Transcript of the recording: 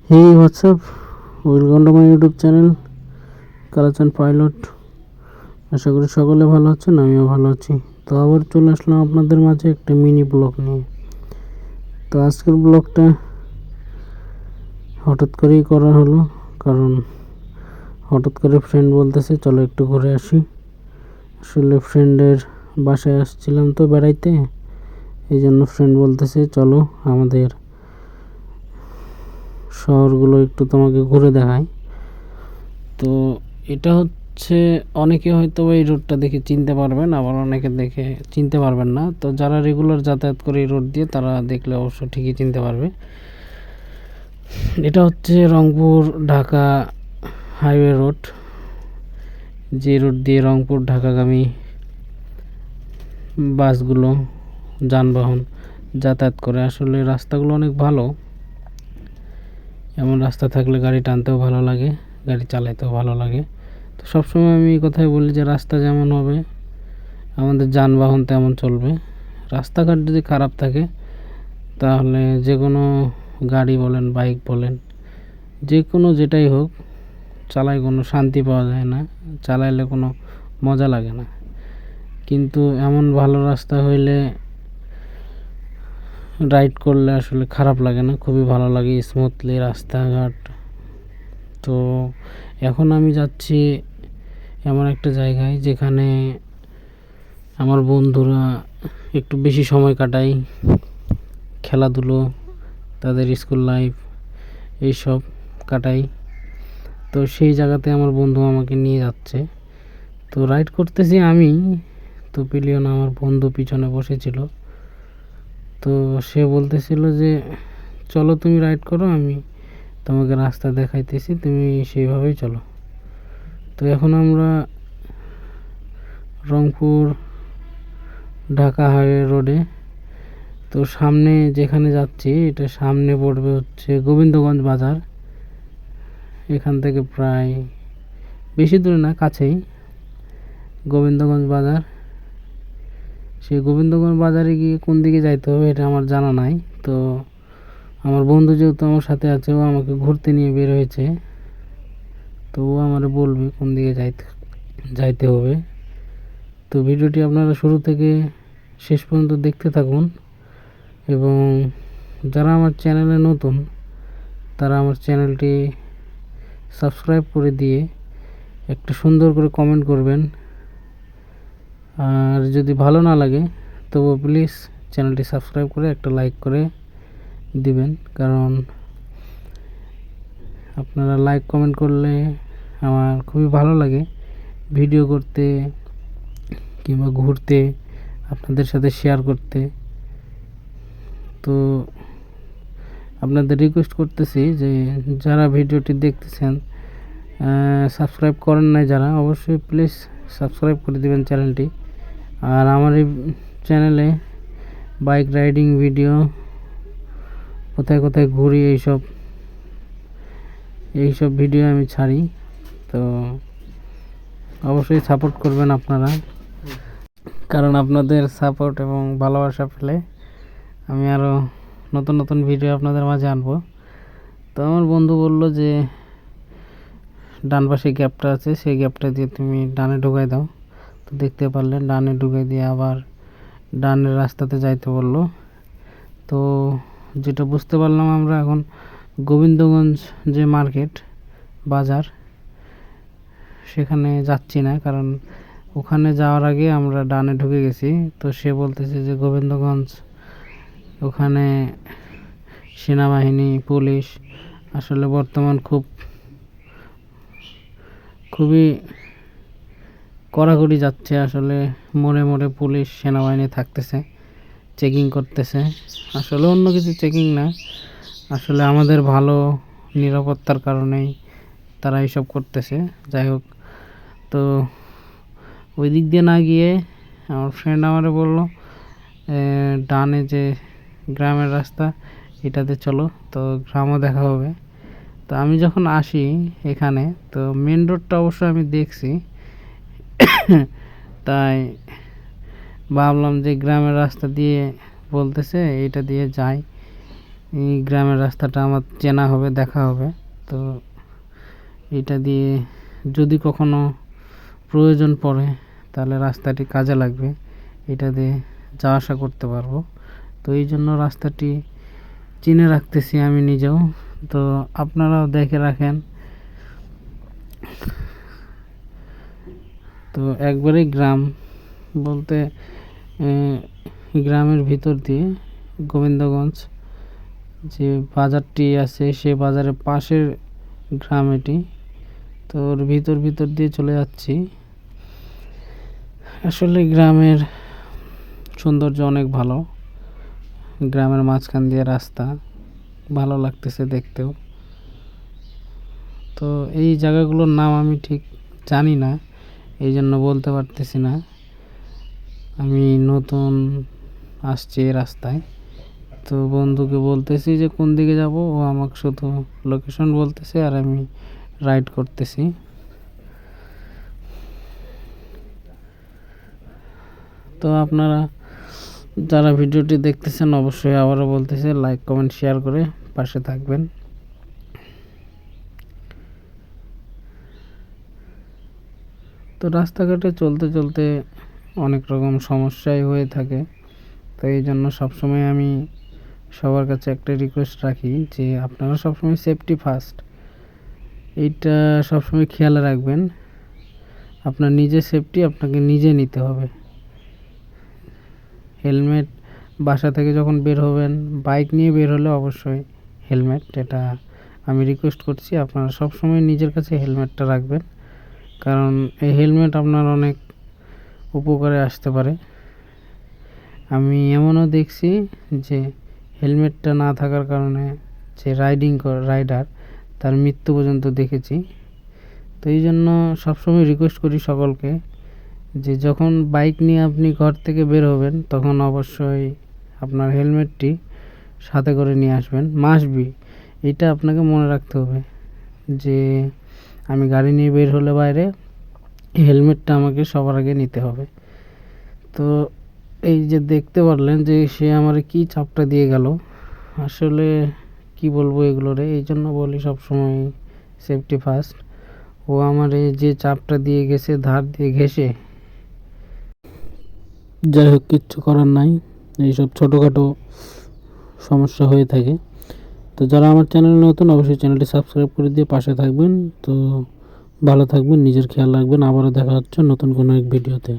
Hey WhatsApp, welcome to my YouTube channel Kalachan pilot. আশা করি সকলে ভালো আছেন, আমিও ভালো আছি। তো আবার চলে আসলাম আপনাদের মাঝে একটা মিনি ব্লগ নিয়ে। তো আজকের ব্লগটা হঠাৎ করেই করা হলো, কারণ হঠাৎ করে ফ্রেন্ড বলতেছে চলো একটু ঘুরে আসি। আসলে ফ্রেন্ডের বাসায় আসছিলাম তো বেড়াইতে, এই জন্য ফ্রেন্ড বলতেছে চলো আমাদের শহরগুলো একটু তোমাকে ঘুরে দেখাই। তো এটা হচ্ছে অনেকে হয়তো এই রোডটা দেখে চিনতে পারবেন, আবার অনেকে দেখে চিনতে পারবেন না। তো যারা রেগুলার যাতায়াত করে এই রোড দিয়ে তারা দেখলে অবশ্য ঠিকই চিনতে পারবে। এটা হচ্ছে রংপুর ঢাকা হাইওয়ে রোড, যে রোড দিয়ে রংপুর ঢাকাগামী বাসগুলো যানবাহন যাতায়াত করে। আসলে রাস্তাগুলো অনেক ভালো, এমন রাস্তা থাকলে গাড়ি টানতেও ভালো লাগে, গাড়ি চালাইতেও ভালো লাগে। তো সবসময় আমি এই কথাই বলি যে রাস্তা যেমন হবে আমাদের যানবাহন তেমন চলবে। রাস্তাঘাট যদি খারাপ থাকে তাহলে যে কোনো গাড়ি বলেন, বাইক বলেন, যে কোনো যেটাই হোক চালায় কোনো শান্তি পাওয়া যায় না, চালাইলে কোনো মজা লাগে না। কিন্তু এমন ভালো রাস্তা হইলে রাইড করলে আসলে খারাপ লাগে না, খুবই ভালো লাগে, স্মুথলি রাস্তাঘাট। তো এখন আমি যাচ্ছি এমন একটা জায়গায় যেখানে আমার বন্ধুরা একটু বেশি সময় কাটায়, খেলাধুলো, তাদের স্কুল লাইফ এইসব কাটাই। তো সেই জায়গাতে আমার বন্ধু আমাকে নিয়ে যাচ্ছে। তো রাইড করতেছি আমি, তো পিলিয়ন আমার বন্ধু পিছনে বসেছিল। তো সে বলতেছিল যে চলো তুমি রাইড করো, আমি তোমাকে রাস্তা দেখাইতেছি, তুমি সেইভাবেই চলো। তো এখন আমরা রংপুর ঢাকা হাইওয়ে রোডে। তো সামনে যেখানে যাচ্ছি এটা সামনে পড়বে হচ্ছে গোবিন্দগঞ্জ বাজার। এখান থেকে প্রায় বেশি দূরে না, কাছেই গোবিন্দগঞ্জ বাজার। সেই গোবিন্দগঞ্জ বাজারে গিয়ে কোন দিকে যাইতে হবে এটা আমার জানা নাই। তো আমার বন্ধু যেহেতু আমার সাথে আছে, ও আমাকে ঘুরতে নিয়ে বের হয়েছে, তো ও আমার বলবে কোন দিকে যাইতে হবে। তো ভিডিওটি আপনারা শুরু থেকে শেষ পর্যন্ত দেখতে থাকুন, এবং যারা আমার চ্যানেলে নতুন তারা আমার চ্যানেলটি সাবস্ক্রাইব করে দিয়ে একটা সুন্দর করে কমেন্ট করবেন। আর যদি ভালো না লাগে তবু প্লিজ চ্যানেলটি সাবস্ক্রাইব করে একটা লাইক করে দিবেন, কারণ আপনারা লাইক কমেন্ট করলে আমার খুবই ভালো লাগে ভিডিও করতে কিংবা ঘুরতে, আপনাদের সাথে শেয়ার করতে। তো আপনাদের রিকোয়েস্ট করতেছি যে যারা ভিডিওটি দেখতেছেন, সাবস্ক্রাইব করেন নাই যারা, অবশ্যই প্লিজ সাবস্ক্রাইব করে দিবেন চ্যানেলটি। আর আমার এই চ্যানেলে বাইক রাইডিং ভিডিও, কোথায় কোথায় ঘুরি, এইসব ভিডিও আমি ছাড়ি। তো অবশ্যই সাপোর্ট করবেন আপনারা, কারণ আপনাদের সাপোর্ট এবং ভালোবাসা পেলে আমি আরও নতুন নতুন ভিডিও আপনাদের মাঝে আনবো। তো আমার বন্ধু বলল যে ডান পাশে গ্যাপটা আছে, সেই গ্যাপটা দিয়ে তুমি ডানে ঢুকাই দাও। তো দেখতে পারলেন ডানে ঢুকাই দিয়ে আবার ডানের রাস্তাতে যাইতে বললো। তো যেটা বুঝতে পারলাম আমরা এখন গোবিন্দগঞ্জ যে মার্কেট বাজার সেখানে যাচ্ছি না, কারণ ওখানে যাওয়ার আগে আমরা ডানে ঢুকে গেছি। তো সে বলতেছে যে গোবিন্দগঞ্জ, ওখানে সেনাবাহিনী পুলিশ আসলে বর্তমান খুবই কড়াকড়ি যাচ্ছে। আসলে মোড়ে মোড়ে পুলিশ সেনাবাহিনী থাকতেছে, চেকিং করতেছে। আসলে অন্য কিছু চেকিং না, আসলে আমাদের ভালো নিরাপত্তার কারণেই তারা এইসব করতেছে। যাই হোক, তো ওই দিক দিয়ে না গিয়ে আমার ফ্রেন্ড আমারে বললো ডানে যে গ্রামের রাস্তা এটাতে চলো, তো গ্রামও দেখা হবে। তো আমি যখন আসি এখানে, তো মেন রোডটা অবশ্য আমি দেখছি, তাই ভাবলাম যে গ্রামের রাস্তা দিয়ে বলতেছে এটা দিয়ে যাই। এই গ্রামের রাস্তাটা আমার চেনা হবে, দেখা হবে। তো এটা দিয়ে যদি কখনো প্রয়োজন পড়ে তাহলে রাস্তাটি কাজে লাগবে, এটা দিয়ে যাওয়া আসা করতে পারবো। তো এই জন্য রাস্তাটি চিনে রাখতেছি আমি নিজেও, তো আপনারাও দেখে রাখেন। তো একবারে গ্রাম বলতে গ্রামের ভিতর দিয়ে গোবিন্দগঞ্জ যে বাজারটি আছে সে বাজারের পাশের গ্রাম এটি। তো ওর ভিতর দিয়ে চলে যাচ্ছি। আসলে গ্রামের সৌন্দর্য অনেক ভালো, গ্রামের মাঝখান দিয়ে রাস্তা, ভালো লাগতেছে দেখতেও। তো এই জায়গাগুলোর নাম আমি ঠিক জানি না, এই জন্য বলতে পারতেছি না। আমি নতুন আসছি এই রাস্তায়, তো বন্ধুকে বলতেছি যে কোন দিকে যাব, ও আমাকে শুধু লোকেশন বলতেছে আর আমি রাইড করতেছি। তো আপনারা যারা ভিডিওটি দেখতেছেন অবশ্যই আবারও বলতেছে লাইক কমেন্ট শেয়ার করে পাশে থাকবেন। তো রাস্তাঘাটে চলতে চলতে অনেক রকম সমস্যাই হয়ে থাকে, তো এই জন্য সবসময় আমি সবার কাছে একটা রিকোয়েস্ট রাখি যে আপনারা সবসময় সেফটি ফার্স্ট, এইটা সবসময় খেয়াল রাখবেন। আপনার নিজের সেফটি আপনাকে নিজে নিতে হবে। হেলমেট বাসা থেকে যখন বের হবেন, বাইক নিয়ে বের হলে অবশ্যই হেলমেট, এটা আমি রিকোয়েস্ট করছি আপনারা সবসময় নিজের কাছে হেলমেটটা রাখবেন, কারণ এই হেলমেট আপনার অনেক উপকারে আসতে পারে। আমি এমনও দেখছি যে হেলমেটটা না থাকার কারণে যে রাইডার তার মৃত্যু পর্যন্ত দেখেছি। তো এই জন্য সবসময় রিকোয়েস্ট করি সকলকে যে যখন বাইক নিয়ে আপনি ঘর থেকে বের হবেন তখন অবশ্যই আপনার হেলমেটটি সাথে করে নিয়ে আসবেন, মাস্ট বি। এটা আপনাকে মনে রাখতে হবে যে আমি গাড়ি নিয়ে বের হলে বাইরে হেলমেটটা আমাকে সবার আগে নিতে হবে। তো এই যে দেখতে পারলেন যে সে আমার কি চাপটা দিয়ে গেল, আসলে কি বলবো এগুলোরে, এই জন্য বলি সবসময় সেফটি ফার্স্ট। ও আমার এই যে চাপটা দিয়ে গেছে ধার দিয়ে ঘেঁষে, যাই হোক কিচ্ছু করার নাই, এইসব ছোটোখাটো সমস্যা হয়ে থাকে। তো যারা আমার চ্যানেলে নতুন অবশ্যই চ্যানেলটি সাবস্ক্রাইব করে দিয়ে পাশে থাকবেন। তো ভালো থাকবেন, নিজের খেয়াল রাখবেন। আবারও দেখা হচ্ছে নতুন কোনো এক ভিডিওতে।